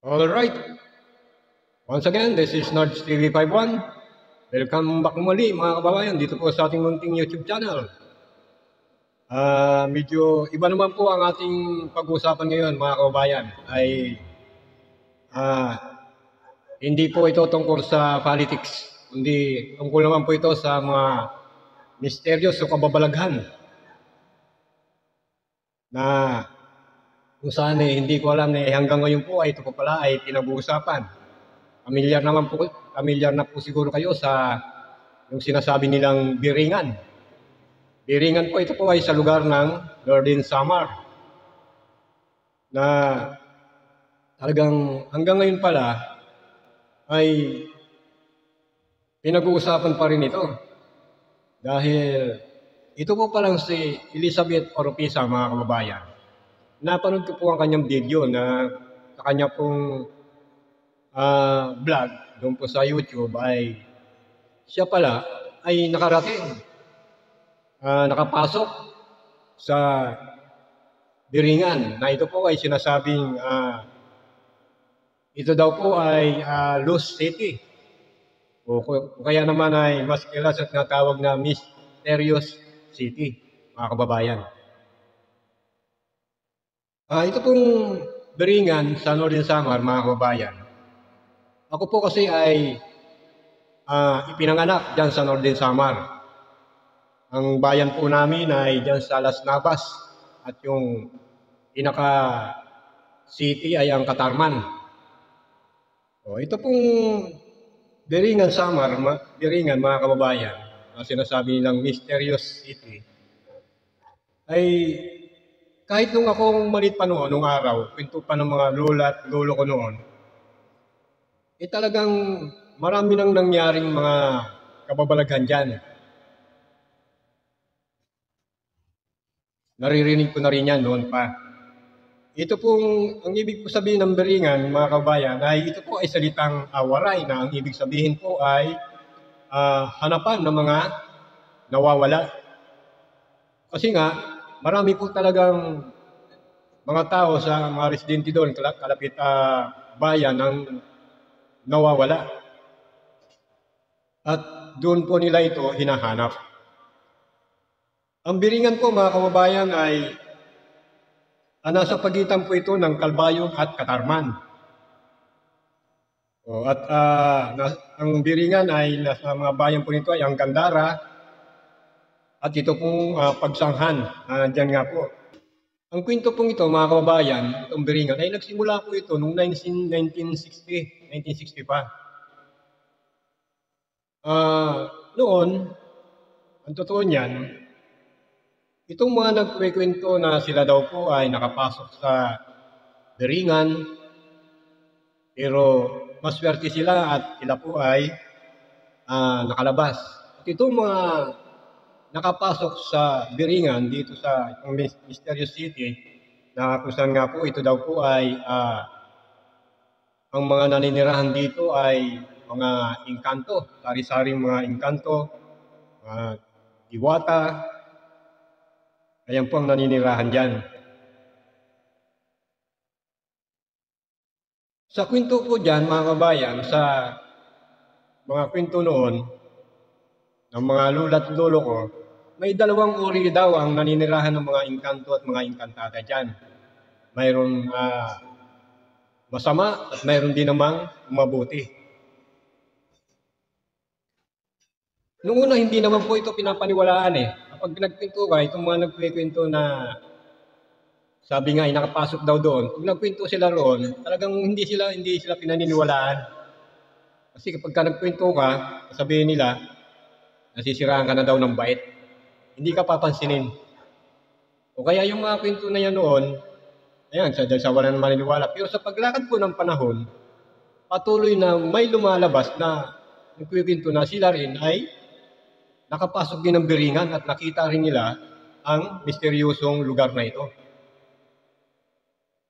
All right. Once again, this is Nards TV 51. Welcome back muli mga kababayan dito po sa ating munting YouTube channel. Medyo iba naman po ang ating pag-uusapan ngayon mga kababayan. Hindi po ito tungkol sa politics. Kundi tungkol naman po ito sa mga misteryos o kababalaghan na kung saan hindi ko alam hanggang ngayon po ito po pala ay pinag-uusapan. Pamilyar na po siguro kayo sa yung sinasabi nilang Biringan. Biringan po, ito po ay sa lugar ng Northern Samar. Na talagang hanggang ngayon pala ay pinag-uusapan pa rin ito. Dahil ito po palang si Elizabeth Oropesa mga kababayan. Napanood ko po ang kanyang video na sa kanya pong vlog doon po sa YouTube ay siya pala ay nakarating, nakapasok sa Biringan na ito po ay sinasabing ito daw po ay Lost City o kaya naman ay mas kilala sa tinatawag na Mysterious City mga kababayan. Ito pong Biringan sa Northern Samar mga kababayan. Ako po kasi ay ipinanganak dyan sa Northern Samar. Ang bayan po namin ay dyan sa Las Navas at yung pinaka-city ay ang Katarman. Ito pong Biringan Samar, Biringan mga kababayan, sinasabi nilang Mysterious City, ay kahit nung akong malit pa noon, nung araw, kwento pa ng mga lola at lolo ko noon, talagang marami nang nangyaring mga kababalaghan dyan. Naririnig ko na rin yan noon pa. Ito pong, ang ibig po sabihin ng Biringan, mga kabayan, ay ito po ay salitang waray na ang ibig sabihin po ay hanapan ng mga nawawala. Kasi nga, marami po talagang mga tao sa mga residente doon, kalapit bayan ng nawawala. At doon po nila ito hinahanap. Ang Biringan po mga kababayan ay nasa pagitan po ito ng Kalbayog at Katarman. Ang Biringan ay nasa mga bayan po nito ay ang Gandara at ito pong Pagsanghan. Diyan nga po. Ang kwento pong ito mga kababayan, itong Biringan ay nagsimula po ito noong 1960 pa. Noon, ang totoo niyan, itong mga nagkwekwento na sila daw po ay nakapasok sa Biringan, pero maswerte sila at sila po ay nakalabas. At itong mga nakapasok sa Biringan dito sa Mysterious City, na kung saan nga po ito daw po ay ang mga naninirahan dito ay mga engkanto, sari-saring mga engkanto, diwata, ayan po ang naninirahan dyan. Sa kwento po dyan, mga kabayan, sa mga kwento noon, ng mga lula't lolo ko, may dalawang uri daw ang naninirahan ng mga engkanto at mga engkantada dyan. Mayroon masama at mayroon din namang mabuti. Noong una, hindi naman po ito pinapaniwalaan Kapag pinagkwento ka, itong mga nagkwekwento na sabi nga ay nakapasok daw doon, pag nagkwento sila roon, talagang hindi sila pinaniniwalaan. Kasi kapag nagkwento ka, sabihin nila, nasisiraan ka na daw ng bait. Hindi ka papansinin. O kaya yung mga kwento na yan noon, ayan, sa walang maniniwala. Pero sa paglakad po ng panahon, patuloy na may lumalabas na nagkwekwento na sila rin ay nakapasok din ng Biringan at nakita rin nila ang misteryosong lugar na ito.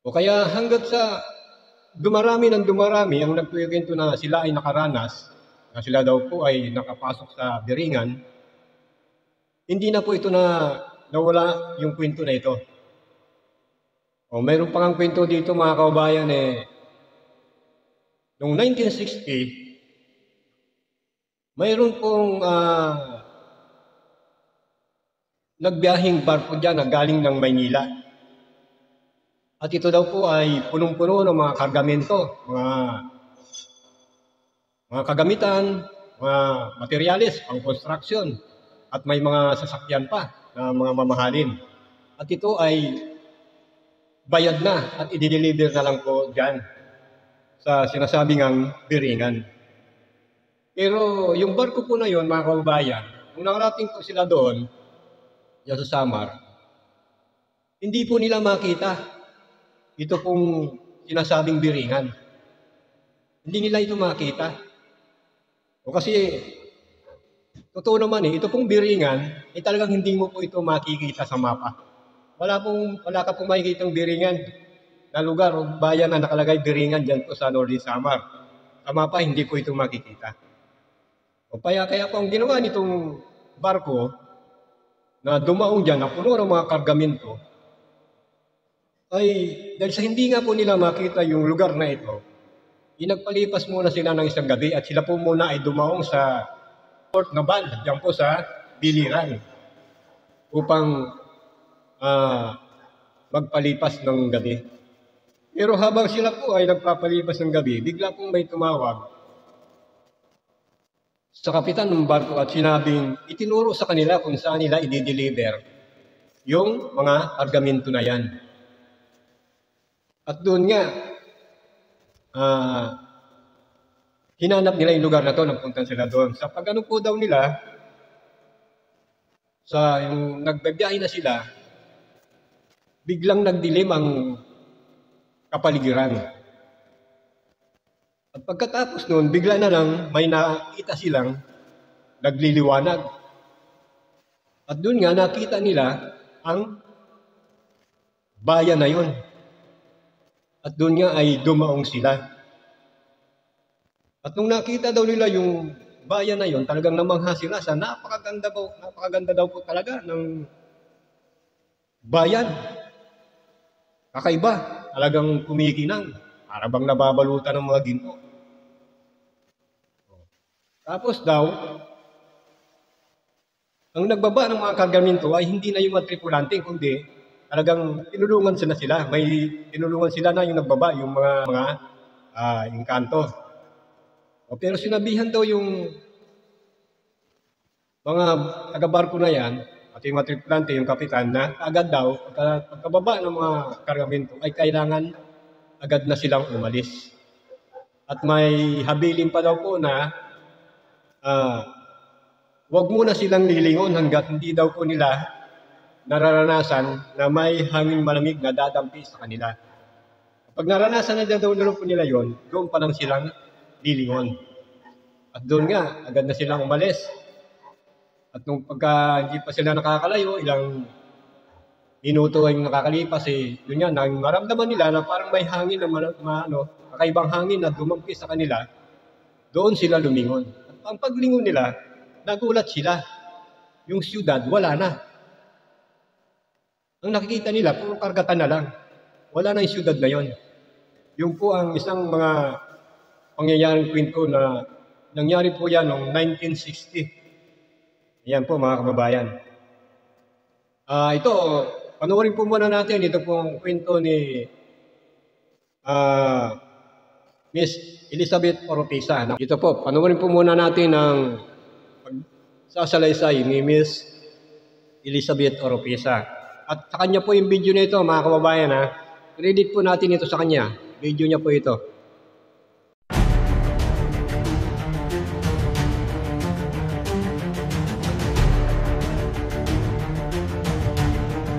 O kaya hanggat sa dumarami ang nagkwekwento na sila ay nakaranas, na sila daw po ay nakapasok sa Biringan, hindi na po ito na nawala yung kwento na ito. Mayroon pang kwento dito mga kababayan Noong 1960, mayroon pong nagbiyahing barko dyan na galing ng Maynila. At ito daw po ay punong-puno ng mga kargamento, mga kagamitan, mga materyales, pang construction, at may mga sasakyan pa na mga mamahalin. At ito ay bayad na at i-deliver na lang po dyan sa sinasabing ang Biringan. Pero yung barko po na yon, mga kababayan, nung nakarating po sila doon, yan sa Samar, hindi po nila makita ito pong sinasabing Biringan. Hindi nila ito makita. O kasi, totoo naman ito pong Biringan, talagang hindi mo po ito makikita sa mapa. Wala ka pong makikitang Biringan na lugar o bayan na nakalagay Biringan dyan po sa Northern Samar. Sa mapa, hindi po ito makikita. O kaya po ang ginawa nitong barko na dumaong dyan, na puno ng mga kargamento, ay dahil sa hindi nga po nila makita yung lugar na ito, inagpalipas muna sila ng isang gabi at sila po muna ay dumaong sa Port Naval, dyan po sa Biliran, upang magpalipas ng gabi. Pero habang sila po ay nagpapalipas ng gabi, bigla pong may tumawag sa kapitan ng barko at sinabing itinuro sa kanila kung saan nila i-deliver yung mga kargamento na yan. At doon nga, hinanap nila yung lugar na to, nagpunta sila doon. Sa pag-ano po daw nila, sa yung nagbabiyahe na sila, biglang nagdilim ang kapaligiran. At pagkatapos noon, bigla na lang may nakita silang nagliliwanag. At doon nga nakita nila ang bayan na yon. At doon nga ay dumaong sila. At nung nakita daw nila yung bayan na yon, talagang namangha sila sa napakaganda daw po talaga ng bayan. Kakaiba, talagang kumikinang, para bang nababalutan ng mga ginto. Tapos daw, ang nagbaba ng mga kargamento ay hindi na yung mga tripulante, kundi talagang tinulungan sila. May tinulungan sila na yung nagbaba, yung mga engkanto. Pero sinabihan daw yung mga taga-barko na yan, at yung mga tripulante, yung kapitan, na agad daw, pagkababa ng mga kargamento, ay kailangan agad na silang umalis. At may habilin pa daw po na wag muna silang lilingon hanggat hindi daw po nila nararanasan na may hangin malamig na dadampi sa kanila. Pag naranasan na daw po nila yon, doon pa lang silang lilingon. At doon nga, agad na silang umalis. At nung pagka hindi pa sila nakakalayo, ilang minuto ay nakakalipas, yun nga, maramdaman nila na parang may hangin na kakaibang hangin na dumampi sa kanila, doon sila lumingon. At ang paglingon nila, nagulat sila. Yung siyudad, wala na. Ang nakikita nila, puro kargatan na lang. Wala na yung siyudad na yon. Yung po ang isang mga pangyayaring kwento na nangyari po yan noong 1960. Ayan po mga kababayan. Ito, panoorin po muna natin ito pong kwento ni Miss Elizabeth Oropesa. Ito po, panoorin po muna natin ang sasalaysay ni Miss Elizabeth Oropesa. At sa kanya po yung video nito, mga kababayan, credit po natin ito sa kanya. Video niya po ito.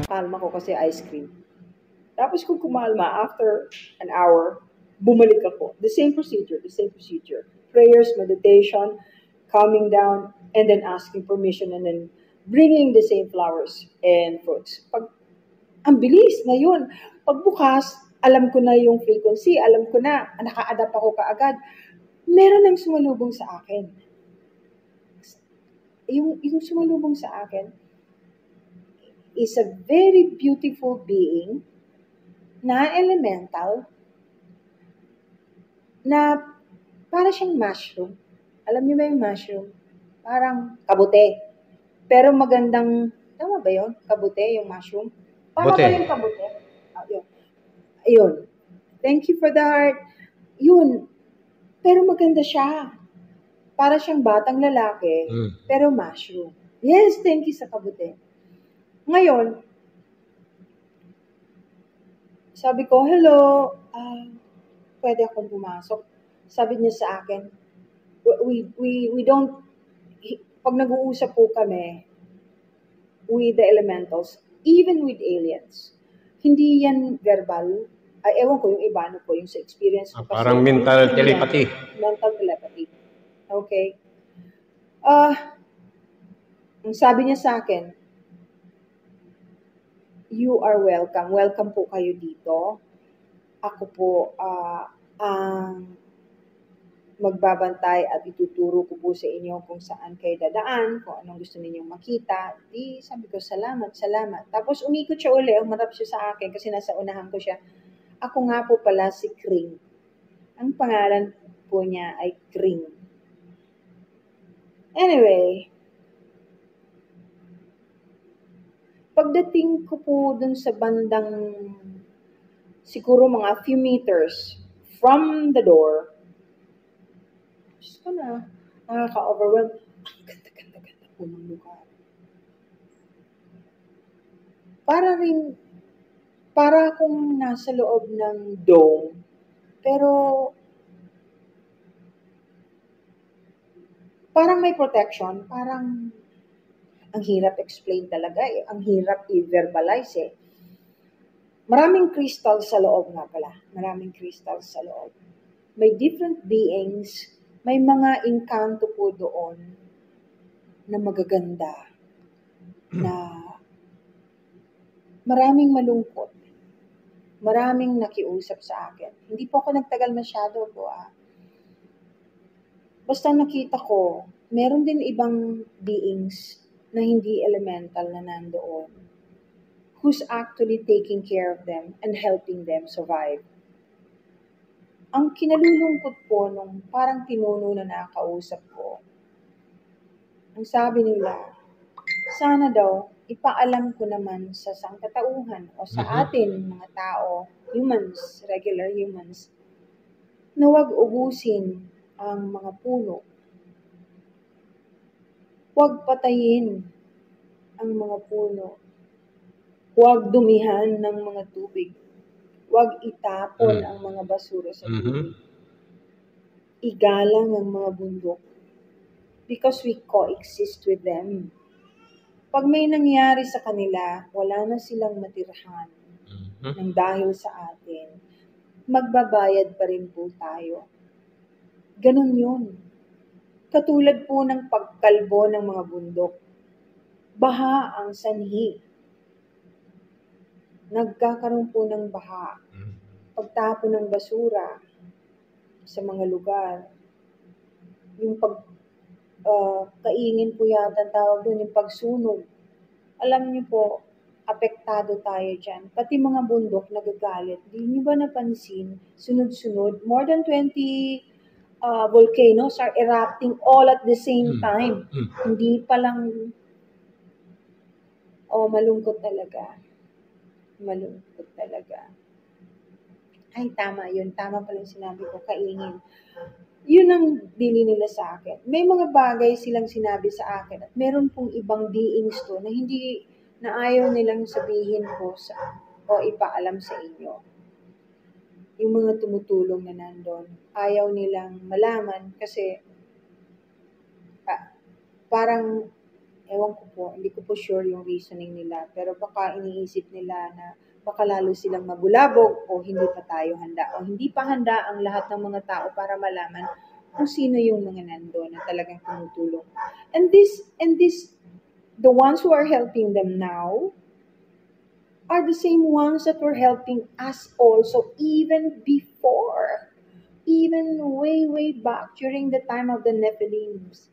Kalma ko kasi ice cream. Tapos kung kumalma, after an hour, bumalik ako. The same procedure. Prayers, meditation, calming down, and then asking permission, and then bringing the same flowers and fruits. Ang bilis na yun. Pagbukas, alam ko na yung frequency, alam ko na, naka-adapt ako kaagad. Meron nang sumalubong sa akin. Yung sumalubong sa akin is a very beautiful being na elemental na Para siyang mushroom. Alam niyo ba yung mushroom? Parang kabute. Pero magandang, tama ba yun? Kabute, yung mushroom? Para Bote. ba yung kabute? Yun. Ayun. Thank you for the heart. Yun. Pero maganda siya. Para siyang batang lalaki, pero mushroom. Yes, thank you sa kabute. Ngayon, sabi ko, hello, pwede akong pumasok. Sabi niya sa akin, we don't, pag nag-uusap po kami with the elementals, even with aliens, hindi yan verbal. Ay, ewan ko yung iba, ano po, yung sa experience ko. Parang mental telepathy. Mental telepathy. Okay. Ang sabi niya sa akin, you are welcome. Welcome po kayo dito. Ako po ang magbabantay at ituturo ko po sa inyo kung saan kayo dadaan, kung anong gusto ninyong makita. Di, sabi ko, salamat, salamat. Tapos umikot siya uli, umarap siya sa akin kasi nasa unahan ko siya. Ako nga po pala si Kring. Ang pangalan po niya ay Kring. Anyway, pagdating ko po dun sa bandang siguro mga few meters from the door, Diyos ko na, nakaka-overwhelm. Ang ganda po ng lugar. Para akong nasa loob ng dome, pero parang may protection, parang ang hirap explain talaga eh. Ang hirap i-verbalize eh. Maraming crystals sa loob nga pala. Maraming crystals sa loob. May different beings, may mga engkanto po doon na magaganda, na maraming malungkot, maraming nakiusap sa akin. Hindi po ako nagtagal masyado po Basta nakita ko, meron din ibang beings na hindi elemental na nandoon, who's actually taking care of them and helping them survive. Ang kinalulungkot po nung parang pinuno na nakausap ko, ang sabi nila, sana daw ipaalam ko naman sa sangkatauhan o sa atin mga tao, humans, regular humans, na huwag ubusin ang mga puno. Huwag patayin ang mga puno. Huwag dumihan ng mga tubig. Huwag itapon ang mga basura sa tubig. Igalang ang mga bundok because we coexist with them. Pag may nangyari sa kanila, wala na silang matirhan ng dahil sa atin. Magbabayad pa rin po tayo. Ganun yun. Katulad po ng pagkalbo ng mga bundok. Baha ang sanhi. Nagkakaroon po ng baha. Pagtapon ng basura sa mga lugar. Yung kaingin po yata ang tawag doon, yung pagsunog. Alam niyo po, apektado tayo dyan. Pati mga bundok nagagalit. Di niyo ba napansin, sunod-sunod, more than 20 volcanoes are erupting all at the same time. Hindi pa lang, malungkot talaga. Malungkot talaga. Ay, tama yun. Tama pala yung sinabi ko, kaingin. Yun ang bili nila sa akin. May mga bagay silang sinabi sa akin at meron pong ibang beings to na hindi na ayaw nilang sabihin ko o ipaalam sa inyo. Yung mga tumutulong na nandun, ayaw nilang malaman kasi parang, ewan ko po, hindi ko po sure yung reasoning nila, pero baka iniisip nila na baka lalo silang mabulabog o hindi pa tayo handa o hindi pa handa ang lahat ng mga tao para malaman kung sino yung mga nandun na talagang tumutulong. And the ones who are helping them now are the same ones that were helping us also even before, even way back during the time of the Nephilims.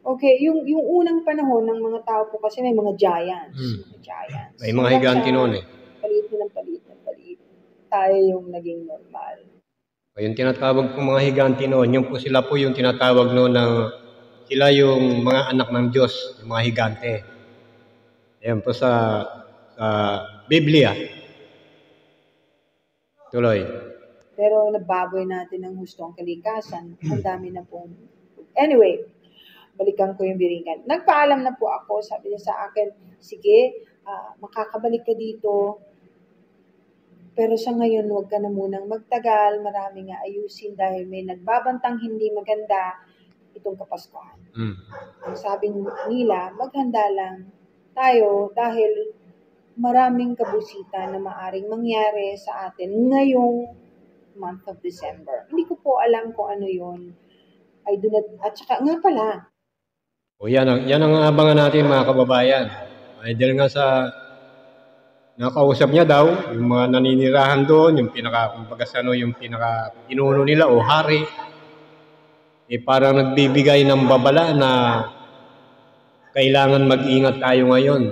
Okay, yung unang panahon ng mga tao po kasi may mga giants. Mga giants. May mga higanti noon eh. Palit. Tayo yung naging normal. Yung tinatawag kong mga higante noon, yung po sila po yung tinatawag noon ng sila yung mga anak ng Diyos, yung mga higante. Ayan po sa Biblia. Tuloy. Pero nababoy natin ng husto ang kalikasan. Ang dami na pong... Anyway, balikan ko yung biringan. Nagpaalam na po ako. Sabi niya sa akin, sige, makakabalik ka dito. Pero sa ngayon, huwag ka na munang magtagal. Marami nga ayusin dahil may nagbabantang hindi maganda itong Kapaskuhan. Ang sabi nila, maghanda lang tayo dahil maraming kabusitan na maaring mangyari sa atin ngayong month of December. Hindi ko po alam kung ano yun. I do not, at saka nga pala. O yan ang abangan natin mga kababayan. Ay dahil nga sa nakausap niya daw, yung mga naninirahan doon, yung yung pinaka pinuno nila o hari, parang nagbibigay ng babala na kailangan mag-ingat tayo ngayon.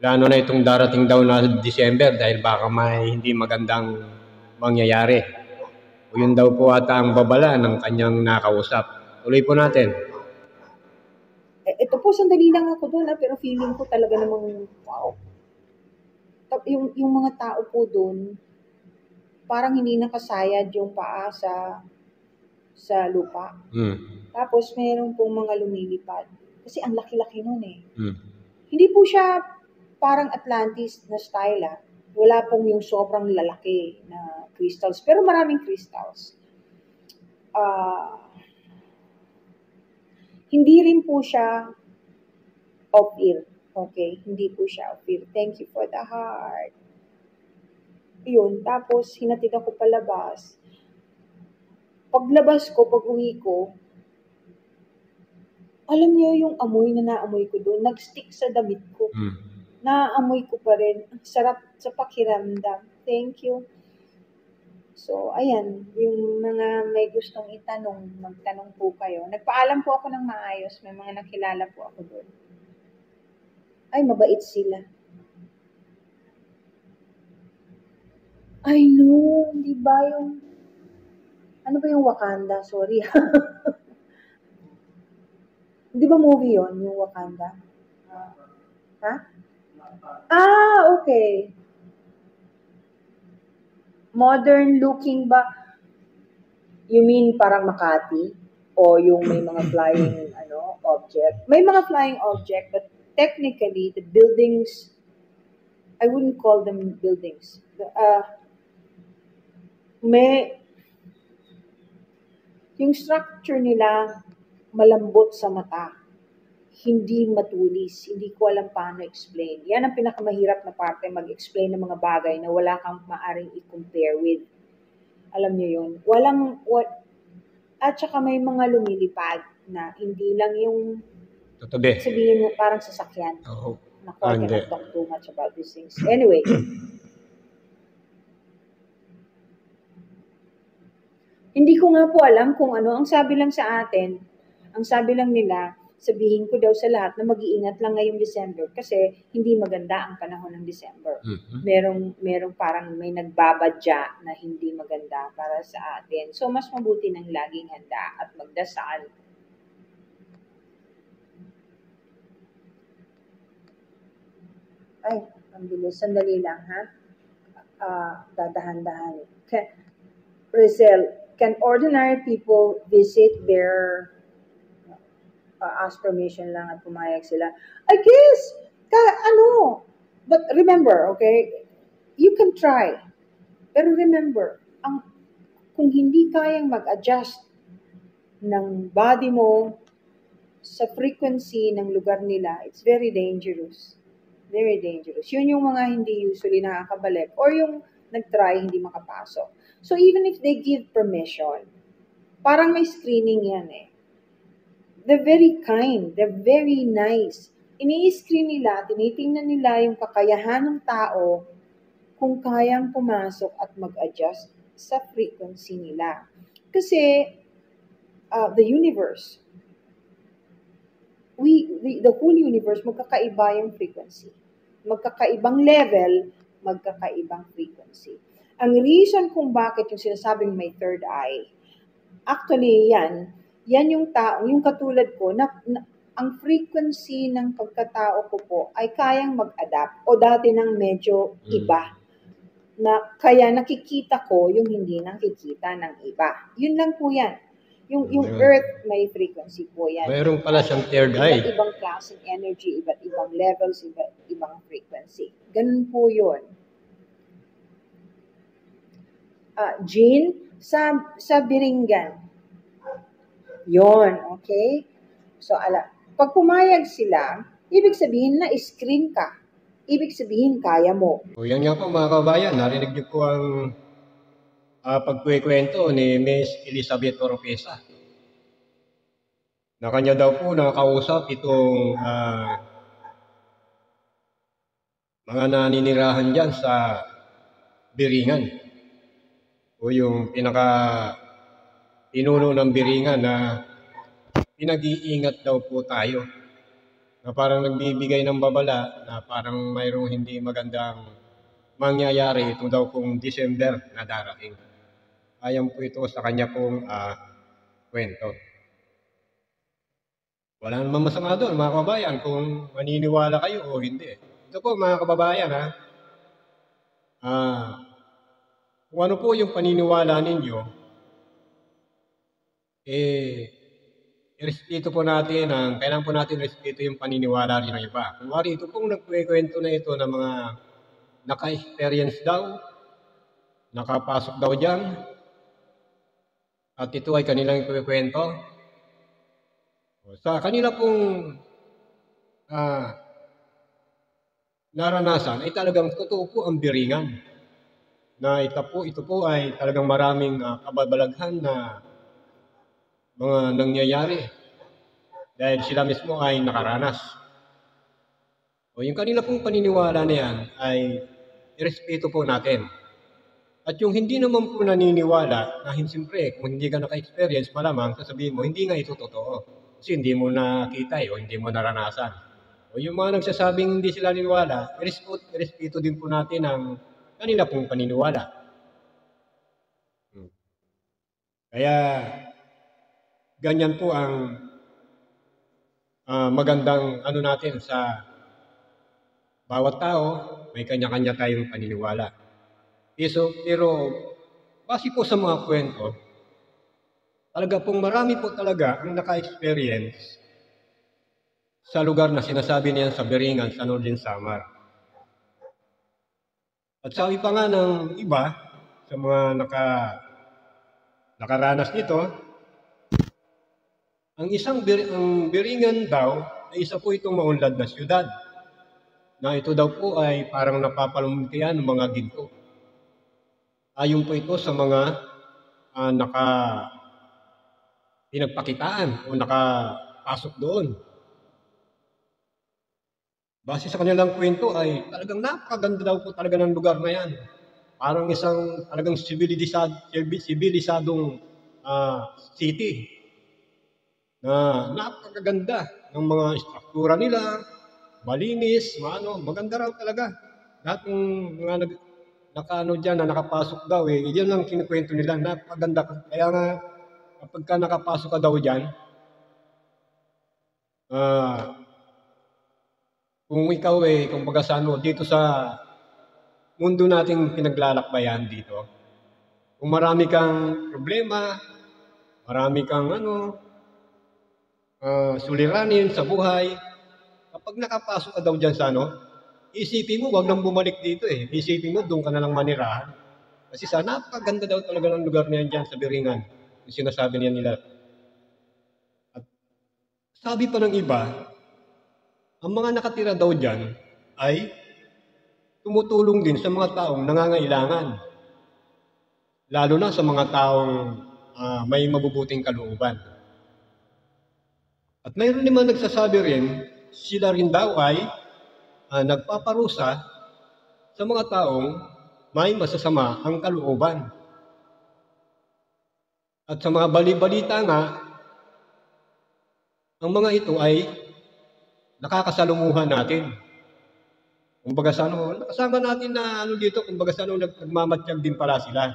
Lalo na itong darating daw na December dahil baka may hindi magandang mangyayari. O yun daw po ata ang babala ng kanyang nakausap. Tuloy po natin. Ito po, sandali lang ako doon, pero feeling ko talaga namang, wow. Yung mga tao po doon, parang hindi nakasayad yung paa sa lupa. Tapos mayroon pong mga lumilipad. Kasi ang laki-laki nun eh. Hindi po siya parang Atlantis na style Wala pong yung sobrang lalaki na crystals. Pero maraming crystals. Hindi rin po siya off-ear. Okay? Hindi po siya off-ear. Thank you for the heart. Yun. Tapos, hinatid ako palabas. Paglabas ko, pag-uwi ko, alam niyo yung amoy na naamoy ko doon, nag-stick sa damit ko. Naamoy ko pa rin. Ang sarap sa pakiramdam. Thank you. So, ayan, yung mga may gustong itanong, magtanong po kayo. Nagpaalam po ako ng maayos. May mga nakilala po ako doon. Ay, mabait sila. I know, di ba yung... Ano ba yung Wakanda? Sorry. Di ba movie yon yung Wakanda? Ha? Okay. Modern looking ba? You mean parang Makati? O yung may mga flying object? May mga flying object, but technically, the buildings, I wouldn't call them buildings. Yung structure nila, malambot sa mata. Hindi matulis. Hindi ko alam paano explain. Yan ang pinakamahirap na parte, mag-explain ng mga bagay na wala kang maaring i-compare with. Alam niyo yun? At saka may mga lumilipad na hindi lang yung Tatabi. sabihin mo parang sasakyan. Naku, I cannot talk too much about these things. Anyway. Hindi ko nga po alam kung ano. Ang sabi lang sa atin, ang sabi lang nila, sabihin ko daw sa lahat na mag-iingat lang ngayong December kasi hindi maganda ang panahon ng December. Merong parang may nagbabadya na hindi maganda para sa atin. So, mas mabuti ng laging handa at magdasal. Ay, ang bilis. Sandali lang, ha? Dadahan-dahan. Rizal, can ordinary people visit their ask permission lang at pumayag sila? I guess, but remember, okay, you can try. Pero remember, kung hindi kayang mag-adjust ng body mo sa frequency ng lugar nila, it's very dangerous. Very dangerous. Yun yung mga hindi usually nakakabalik or yung nag-try, hindi makapasok. So even if they give permission, parang may screening yan eh. They're very kind. They're very nice. Ini-screen nila, tinitingnan nila yung kakayahan ng tao kung kayang pumasok at mag-adjust sa frequency nila. Kasi the universe, the whole universe, magkakaiba yung frequency. Magkakaibang level, magkakaibang frequency. Ang reason kung bakit yung sinasabing may third eye, actually yan yung tao, yung katulad ko, ang frequency ng pagkatao ko po ay kayang mag-adapt o dati nang medyo iba. Na kaya nakikita ko yung hindi nakikita ng iba. Yun lang po yan. Yung Earth, may frequency po yan. Mayroon pala siyang third eye. Iba't ibang klaseng energy, iba't ibang levels, iba't ibang frequency. Ganun po yun. Jean, sa Biringan. Yon, okay? So, pag pumayag sila, ibig sabihin na screen ka. Ibig sabihin, kaya mo. O yan nga po mga kabayan, narinig niyo po ang pagkukwento ni Miss Elizabeth Oropesa. Na kanya daw po nakausap itong mga naninirahan dyan sa Biringan. O yung pinuno ng Biringan na pinag-iingat daw po tayo. Na parang nagbibigay ng babala na parang mayroong hindi magandang mangyayari ito daw pong December na darating. Ayon po ito sa kanya pong kwento. Wala namang masama doon mga kababayan kung maniniwala kayo o hindi. Ito po mga kababayan kung ano po yung paniniwala ninyo, irespeto po natin, kailangan po natin respeto yung paniniwala rin ng iba. Kunwari, ito pong nagkwento na ito ng mga naka-experience daw, nakapasok daw dyan, at ito ay kanilang kwento. Sa kanila pong naranasan ay talagang totoo po ang Biringan. Na ito po ay talagang maraming kababalaghan na mga nangyayari dahil sila mismo ay nakaranas. O yung kanila pong paniniwala na yan ay irespeto po natin. At yung hindi naman po naniniwala, na siyempre kung hindi ka naka-experience, malamang sasabihin mo, hindi nga ito totoo. Kasi hindi mo nakita o hindi mo naranasan. O yung mga nagsasabing hindi sila niniwala, irespeto din po natin ang kanila pong paniniwala. Kaya, ganyan po ang magandang natin sa bawat tao, may kanya-kanya tayong paniniwala. Pero base po sa mga kwento, talaga pong marami po talaga ang naka-experience sa lugar na sinasabi niyan sa Biringan, sa Northern Samar. At sabi pa nga ng iba, sa mga nakaranas nito, ang Biringan daw ay isa po itong maunlad na siyudad. Na ito daw po ay parang napapalumutian ng mga ginto. Ayon po ito sa mga pinagpakitaan o nakapasok doon. Base sa kanilang kwento ay talagang napakaganda daw po talaga ng lugar na yan. Parang isang talagang sibilisadong city na napakaganda ng mga struktura nila, malinis, maganda raw talaga. Lahat ng mga dyan na nakapasok daw yan ang kinukwento nila, napakaganda. Kaya nga, kapag ka nakapasok ka daw dyan, kung ikaw kung baga dito sa mundo nating pinaglalakbayan dito, kung marami kang problema, marami kang suliranin sa buhay, kapag nakapasok ka daw dyan sa isipin mo, wag nang bumalik dito Isipin mo, doon ka na lang manirahan. Kasi napakaganda daw talaga ng lugar na yan dyan sa Biringan. Yung sinasabi nila. At sabi pa ng iba, ang mga nakatira daw dyan ay tumutulong din sa mga taong nangangailangan. Lalo na sa mga taong may mabubuting kalooban. At mayroon naman nagsasabi rin, sila rin daw ay nagpaparusa sa mga taong may masasama ang kalooban. At sa mga bali-balita nga, ang mga ito ay nakakasalumuhan natin. Kumbaga sa ano, kasama natin na ano dito, kumbaga sa ano, nagmamatyag din pala sila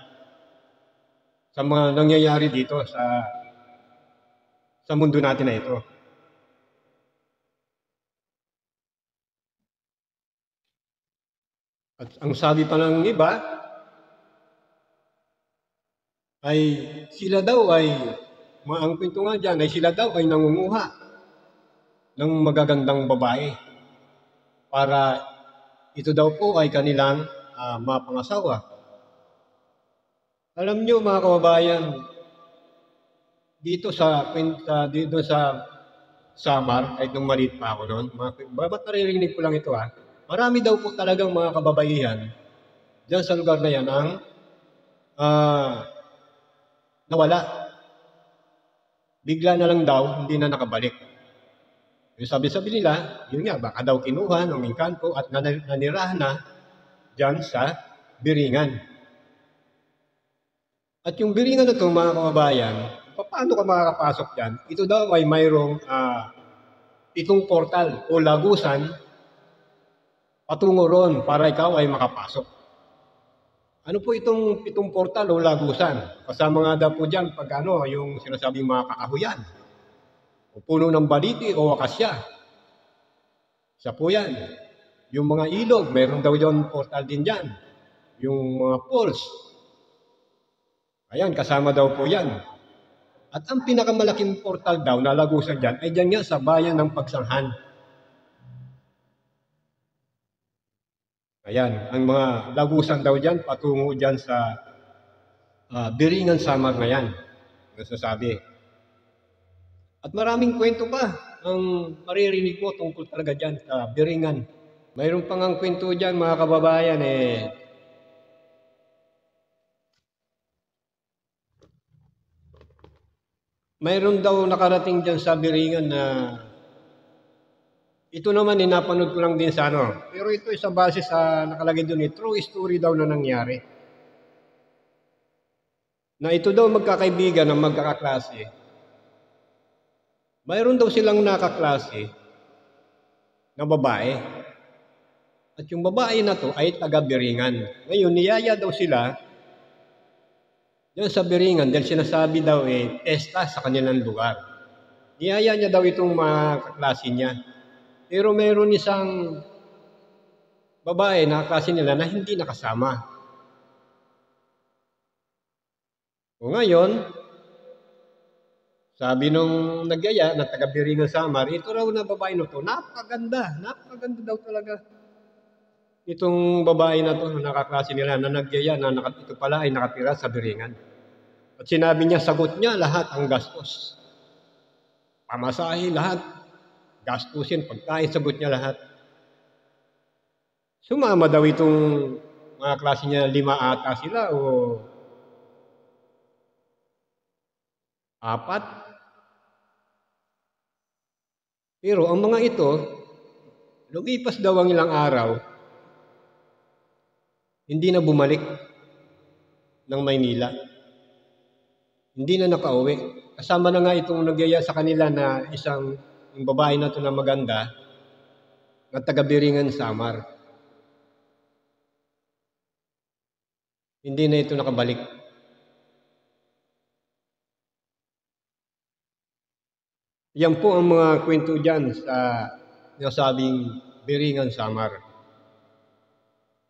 sa mga nangyayari dito sa mundo natin na ito. At ang sabi pa ng iba ay sila daw ay, ang kwento nga dyan, ay sila daw ay nangunguha ng magagandang babae para ito daw po ay kanilang mapangasawa. Alam nyo mga kababayan, dito sa Samar, kahit nung maliit pa ako noon, ba't naririnig ko lang ito marami daw po talagang mga kababaihan dyan sa lugar na yan ang nawala. Bigla na lang daw, hindi na nakabalik. Yung sabi-sabi nila, yun nga, baka daw kinuha ng engkanto at nanirahan na dyan sa Biringan. At yung Biringan na ito, mga kababayan, paano ka makakapasok dyan? Ito daw ay mayroong itong portal o lagusan patungo ron para ikaw ay makapasok. Ano po itong portal o lagusan? Kasama nga daw po dyan pag yung sinasabing mga kakahuyan. O puno ng baliti o akasya. Isa po yan. Yung mga ilog, meron daw yung portal din dyan. Yung mga falls. Ayan, kasama daw po yan. At ang pinakamalaking portal daw na lagusan dyan ay dyan nga sa bayan ng Pagsanghan. Ayan, ang mga lagusan daw dyan, patungo dyan sa Biringan Samar na yan. Nasasabi. At maraming kwento pa ang maririnig mo tungkol talaga dyan sa Biringan. Mayroon pang ang kwento dyan mga kababayan mayroon daw nakarating dyan sa Biringan na ito naman napanood ko lang din sa pero ito sa base sa nakalagay doon true story daw na nangyari. Na ito daw magkakaibigan ng magkakaklase. Mayroon daw silang nakaklase na babae. At yung babae na to ay taga-Biringan. Ngayon, niyaya daw sila diyan sa Biringan dahil sinasabi daw pesta sa kanilang lugar. Niyaya niya daw itong mga kaklase niya. Pero meron isang babae na kaklase nila na hindi nakasama. O ngayon, sabi nung nagyaya na taga-Biringan Samar, ito raw na babae na to, napakaganda daw talaga. Itong babae na to, nakaklase nila na nagyaya na ito pala ay nakatira sa Biringan. At sinabi niya, sagot niya lahat ang gastos. Pamasahe lahat. Gastusin, pagkain, sagot niya lahat. Sumama daw itong mga klase niya, 5 ata sila o 4. Pero ang mga ito, lumipas daw ang ilang araw, hindi na bumalik ng Maynila. Hindi na nakauwi. Kasama na nga itong nagyaya sa kanila na yung babae na ito na maganda, na taga-Biringan Samar. Hindi na ito nakabalik. Yan po ang mga kwento dyan sa nasabing Biringan Samar.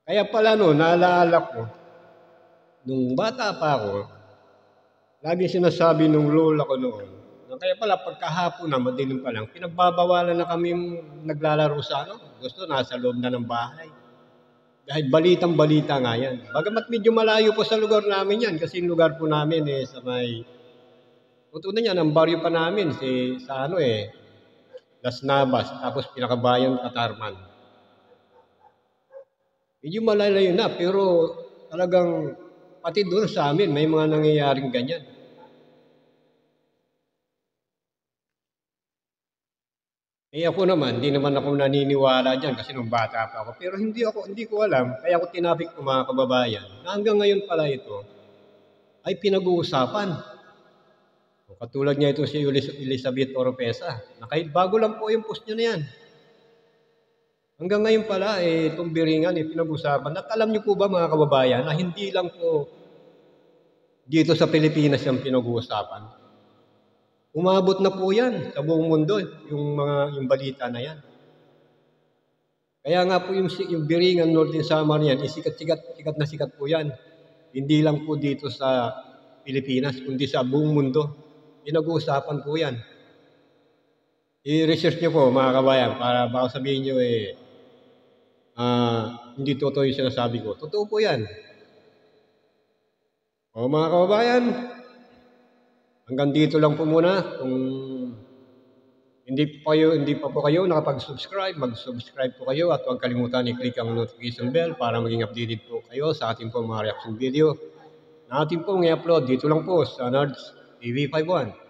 Kaya pala naalala ko, nung bata pa ako, lagi sinasabi nung lola ko noon, kaya pala pagkahapon na, madilim pa lang, pinagbabawalan na kami naglalaro sa gusto nasa loob na ng bahay. Dahil balitang-balita nga yan. Bagamat medyo malayo po sa lugar namin yan, kasi yung lugar po namin sa may, tutunan yan, ang baryo pa namin, sa Las Navas, tapos pinakabayan Katarman. Medyo malalayo na, pero talagang pati doon sa amin, may mga nangyayaring ganyan. Ako naman, hindi naman ako naniniwala dyan kasi nung bata pa ako. Pero hindi ko alam, kaya ako tinapik ko mga kababayan, na hanggang ngayon pala ito ay pinag-uusapan. Katulad niya ito si Elizabeth Oropesa, na kahit bago lang po yung post niya na yan. Hanggang ngayon pala, itong biringan, pinag-usapan. At alam niyo po ba mga kababayan, na hindi lang po dito sa Pilipinas yung pinag-uusapan. Umabot na po yan sa buong mundo, yung balita na yan. Kaya nga po yung biringan Northern Samar yan, sikat na sikat po yan. Hindi lang po dito sa Pilipinas, kundi sa buong mundo. Pinag-uusapan po yan. I-research nyo po mga kabayan para baka sabihin nyo hindi totoo yung sinasabi ko. Totoo po yan. O mga kababayan, hanggang dito lang po muna. Kung hindi pa po kayo nakapag-subscribe, mag-subscribe po kayo at huwag kalimutan i-click ang notification bell para maging updated po kayo sa ating po mga reaction video na ating pong i-upload dito lang po sa Nards TV 51.